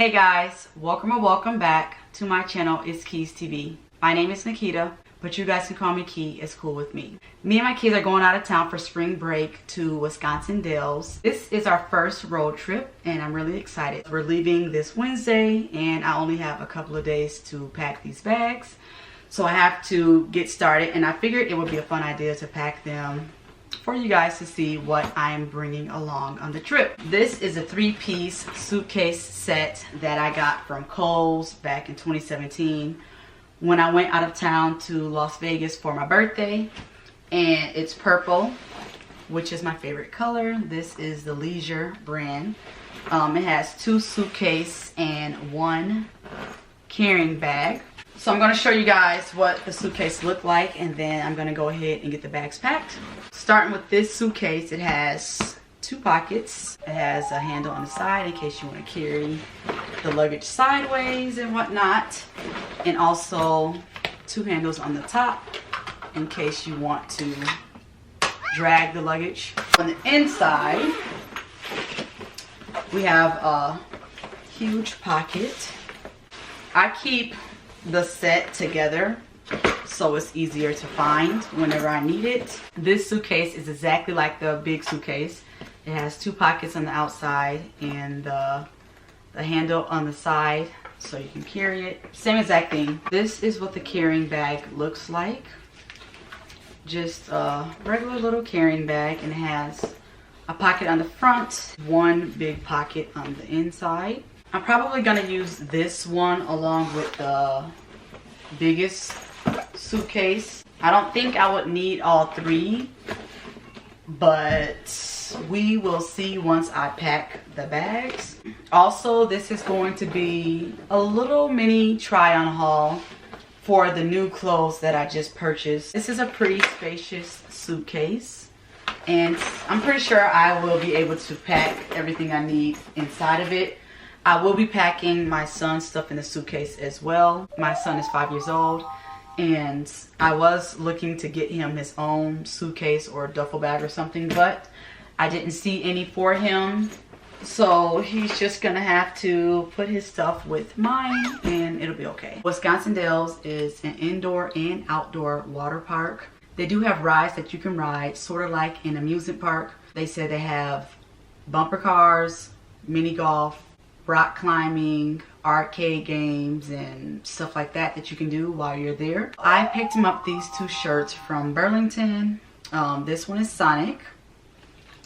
Hey guys, welcome or welcome back to my channel. It's Keys TV. My name is Nikita, but you guys can call me Key. It's cool with me. Me and my kids are going out of town for spring break to Wisconsin Dells. This is our first road trip and I'm really excited. We're leaving this Wednesday and I only have a couple of days to pack these bags. So I have to get started and I figured it would be a fun idea to pack them for you guys to see what I'm bringing along on the trip. This is a 3-piece suitcase set that I got from Kohl's back in 2017 when I went out of town to Las Vegas for my birthday. And it's purple, which is my favorite color. This is the Leisure brand. It has 2 suitcases and 1 carrying bag. So I'm going to show you guys what the suitcase looked like and then I'm going to go ahead and get the bags packed. Starting with this suitcase, it has 2 pockets. It has a handle on the side in case you want to carry the luggage sideways and whatnot. And also 2 handles on the top in case you want to drag the luggage. On the inside, we have a huge pocket. I keep the set together so it's easier to find whenever I need it. This suitcase is exactly like the big suitcase. It has 2 pockets on the outside and the handle on the side so you can carry it. Same exact thing. This is what the carrying bag looks like. Just a regular little carrying bag, and it has a pocket on the front, 1 big pocket on the inside. I'm probably going to use this one along with the biggest suitcase. I don't think I would need all 3, but we will see once I pack the bags. Also, this is going to be a little mini try-on haul for the new clothes that I just purchased. This is a pretty spacious suitcase, and I'm pretty sure I will be able to pack everything I need inside of it. I will be packing my son's stuff in the suitcase as well. My son is 5 years old and I was looking to get him his own suitcase or duffel bag or something, but I didn't see any for him. So he's just gonna have to put his stuff with mine and it'll be okay. Wisconsin Dells is an indoor and outdoor water park. They do have rides that you can ride, sort of like an amusement park. They said they have bumper cars, mini golf, rock climbing, arcade games, and stuff like that that you can do while you're there. I picked him up these 2 shirts from Burlington. This one is Sonic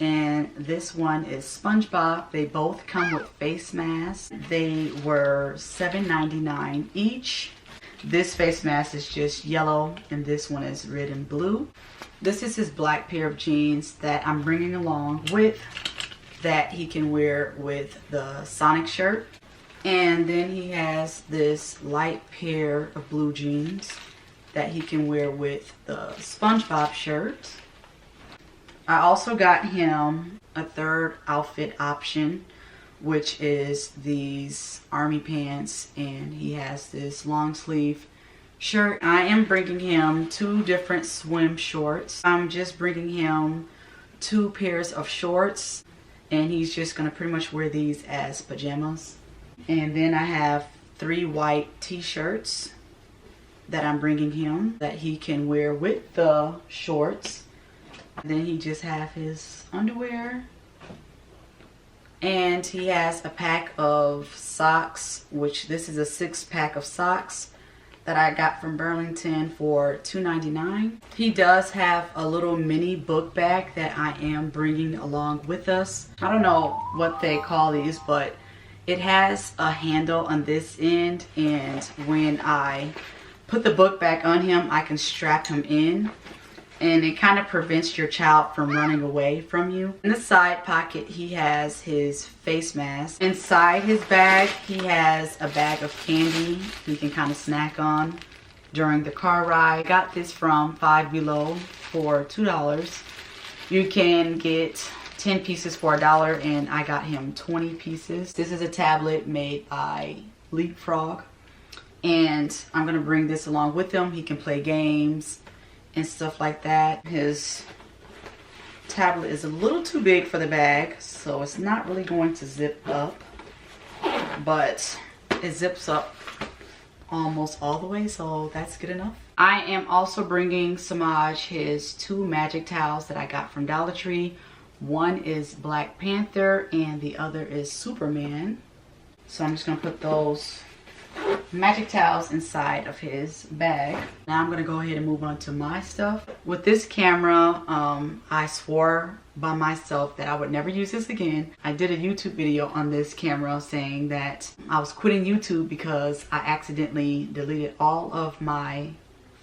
and this one is SpongeBob. They both come with face masks. They were $7.99 each. This face mask is just yellow and this one is red and blue. This is his black pair of jeans that I'm bringing along with that he can wear with the Sonic shirt. And then he has this light pair of blue jeans that he can wear with the SpongeBob shirt. I also got him a 3rd outfit option, which is these army pants, and he has this long sleeve shirt. I am bringing him 2 different swim shorts. I'm just bringing him 2 pairs of shorts, and he's just gonna pretty much wear these as pajamas. And then I have 3 white t-shirts that I'm bringing him that he can wear with the shorts. And then he just have his underwear. And he has a pack of socks, which this is a 6-pack of socks that I got from Burlington for $2.99. He does have a little mini book bag that I am bringing along with us. I don't know what they call these, but it has a handle on this end, and when I put the book bag on him, I can strap him in, and it kind of prevents your child from running away from you. In the side pocket, he has his face mask. Inside his bag, he has a bag of candy he can kind of snack on during the car ride. I got this from Five Below for $2. You can get 10 pieces for $1, and I got him 20 pieces. This is a tablet made by Leapfrog, and I'm gonna bring this along with him. He can play games and stuff like that. His tablet is a little too big for the bag, so it's not really going to zip up. but it zips up almost all the way, so that's good enough. I am also bringing Samaj his 2 magic towels that I got from Dollar Tree. One is Black Panther and the other is Superman. So I'm just gonna put those magic towels inside of his bag. Now I'm gonna go ahead and move on to my stuff. With this camera, I swore by myself that I would never use this again. I did a YouTube video on this camera saying that I was quitting YouTube because I accidentally deleted all of my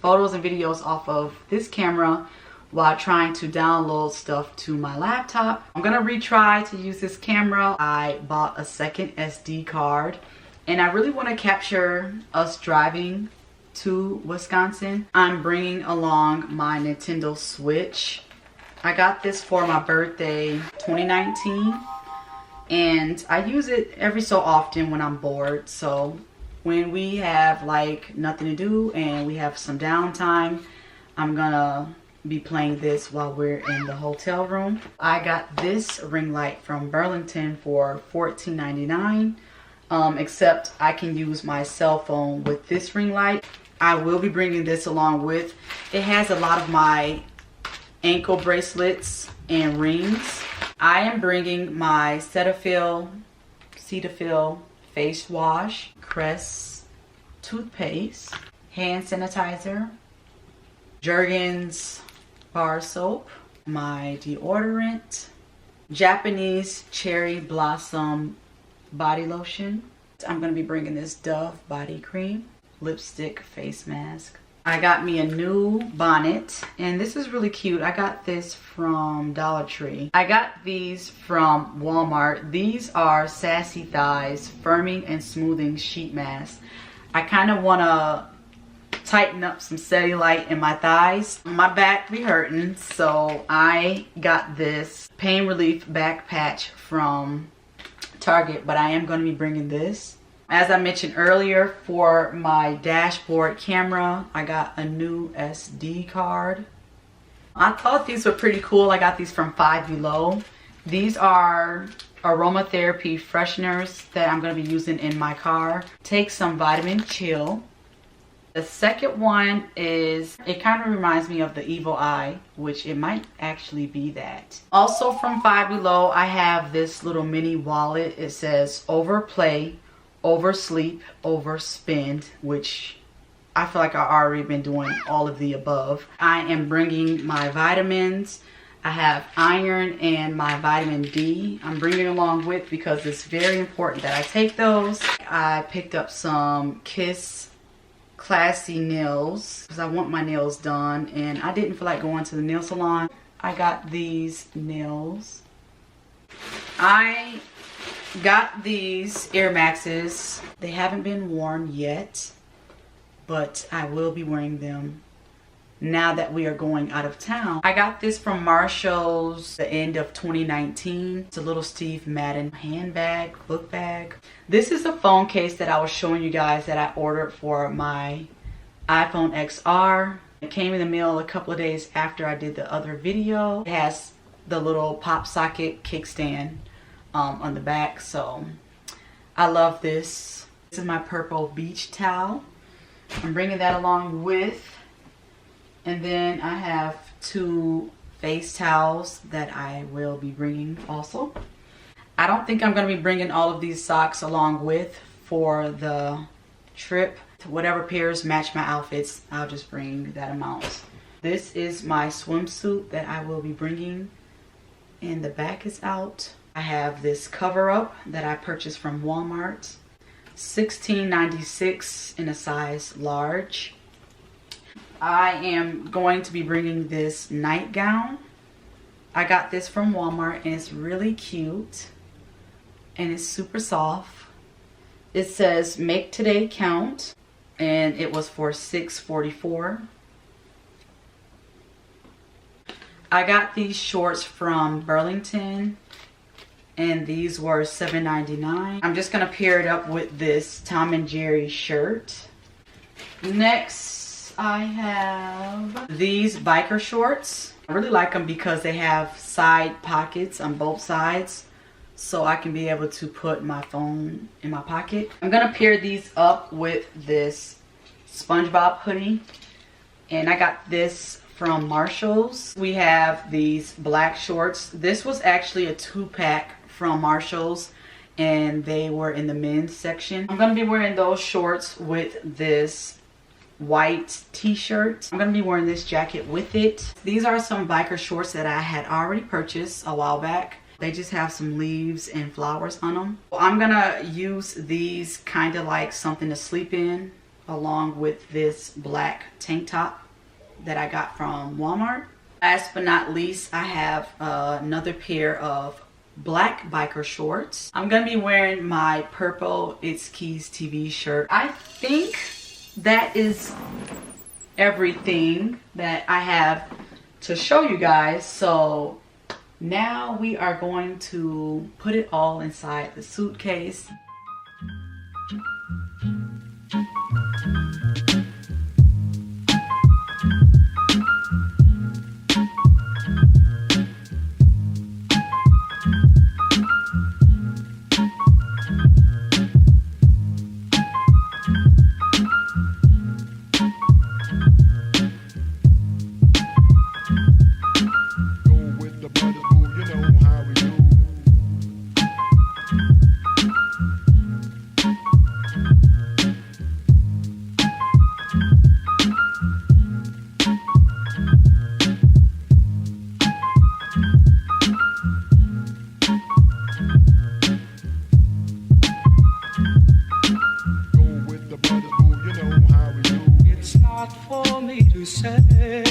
photos and videos off of this camera while trying to download stuff to my laptop. I'm gonna retry to use this camera. I bought a second SD card and I really want to capture us driving to Wisconsin. I'm bringing along my Nintendo Switch. I got this for my birthday 2019 and I use it every so often when I'm bored. So when we have like nothing to do and we have some downtime, I'm gonna be playing this while we're in the hotel room. I got this ring light from Burlington for $14.99. Except I can use my cell phone with this ring light. I will be bringing this along with. It has a lot of my ankle bracelets and rings. I am bringing my Cetaphil face wash, Crest toothpaste, hand sanitizer, Jergens bar soap, my deodorant, Japanese cherry blossom body lotion. I'm going to be bringing this Dove body cream, lipstick, face mask. I got me a new bonnet and this is really cute. I got this from Dollar Tree. I got these from Walmart. These are Sassy Thighs firming and smoothing sheet masks. I kind of want to tighten up some cellulite in my thighs. My back be hurting, so I got this pain relief back patch from Target, but I am going to be bringing this. As I mentioned earlier, for my dashboard camera, I got a new SD card. I thought these were pretty cool. I got these from Five Below. These are aromatherapy fresheners that I'm going to be using in my car. Take some vitamin chill. The second one is, it kind of reminds me of the Evil Eye, which it might actually be that. Also from Five Below, I have this little mini wallet. It says overplay, oversleep, overspend, which I feel like I've already been doing all of the above. I am bringing my vitamins. I have iron and my vitamin D I'm bringing along with because it's very important that I take those. I picked up some Kiss Classy nails because I want my nails done and I didn't feel like going to the nail salon. I got these nails. I got these Air Maxes. They haven't been worn yet, but I will be wearing them now that we are going out of town. I got this from Marshall's the end of 2019. It's a little Steve Madden handbag, book bag. This is a phone case that I was showing you guys that I ordered for my iPhone XR. It came in the mail a couple of days after I did the other video. It has the little pop socket kickstand on the back, so I love this. This is my purple beach towel. I'm bringing that along with. And then I have 2 face towels that I will be bringing also. I don't think I'm going to be bringing all of these socks along with for the trip. Whatever pairs match my outfits, I'll just bring that amount. This is my swimsuit that I will be bringing, and the back is out. I have this cover up that I purchased from Walmart. $16.96 in a size large. I am going to be bringing this nightgown. I got this from Walmart and it's really cute and it's super soft. It says make today count and it was for $6.44. I got these shorts from Burlington and these were $7.99. I'm just gonna pair it up with this Tom and Jerry shirt. Next, I have these biker shorts. I really like them because they have side pockets on both sides. so I can be able to put my phone in my pocket. I'm gonna pair these up with this SpongeBob hoodie, and I got this from Marshall's. We have these black shorts. This was actually a 2-pack from Marshall's, and they were in the men's section. I'm gonna be wearing those shorts with this white t-shirt. I'm gonna be wearing this jacket with it. These are some biker shorts that I had already purchased a while back. They just have some leaves and flowers on them. I'm gonna use these kind of like something to sleep in, along with this black tank top that I got from Walmart. Last but not least, I have another pair of black biker shorts. I'm gonna be wearing my purple It's Keys TV shirt. I think that is everything that I have to show you guys. So now we are going to put it all inside the suitcase. For me to say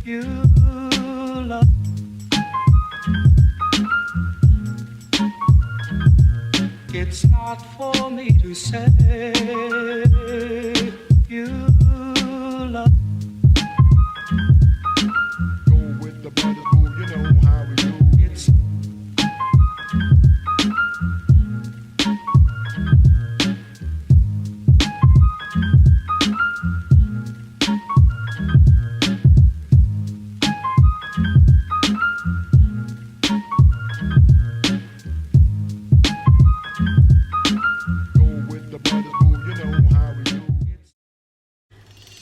you love. It's not for me to say you love. Go with the brothers, boo, you know how we do. It's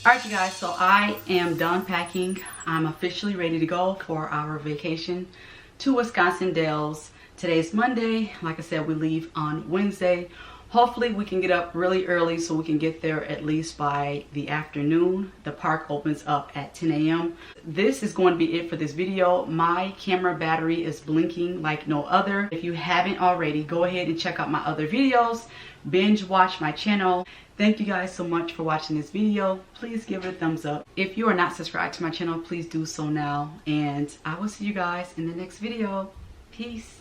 Alright you guys, so I am done packing. I'm officially ready to go for our vacation to Wisconsin Dells. Today's Monday. Like I said, we leave on Wednesday. Hopefully we can get up really early so we can get there at least by the afternoon. The park opens up at 10 a.m. This is going to be it for this video. My camera battery is blinking like no other. If you haven't already, go ahead and check out my other videos. Binge watch my channel. Thank you guys so much for watching this video. Please give it a thumbs up. If you are not subscribed to my channel, please do so now. And I will see you guys in the next video. Peace.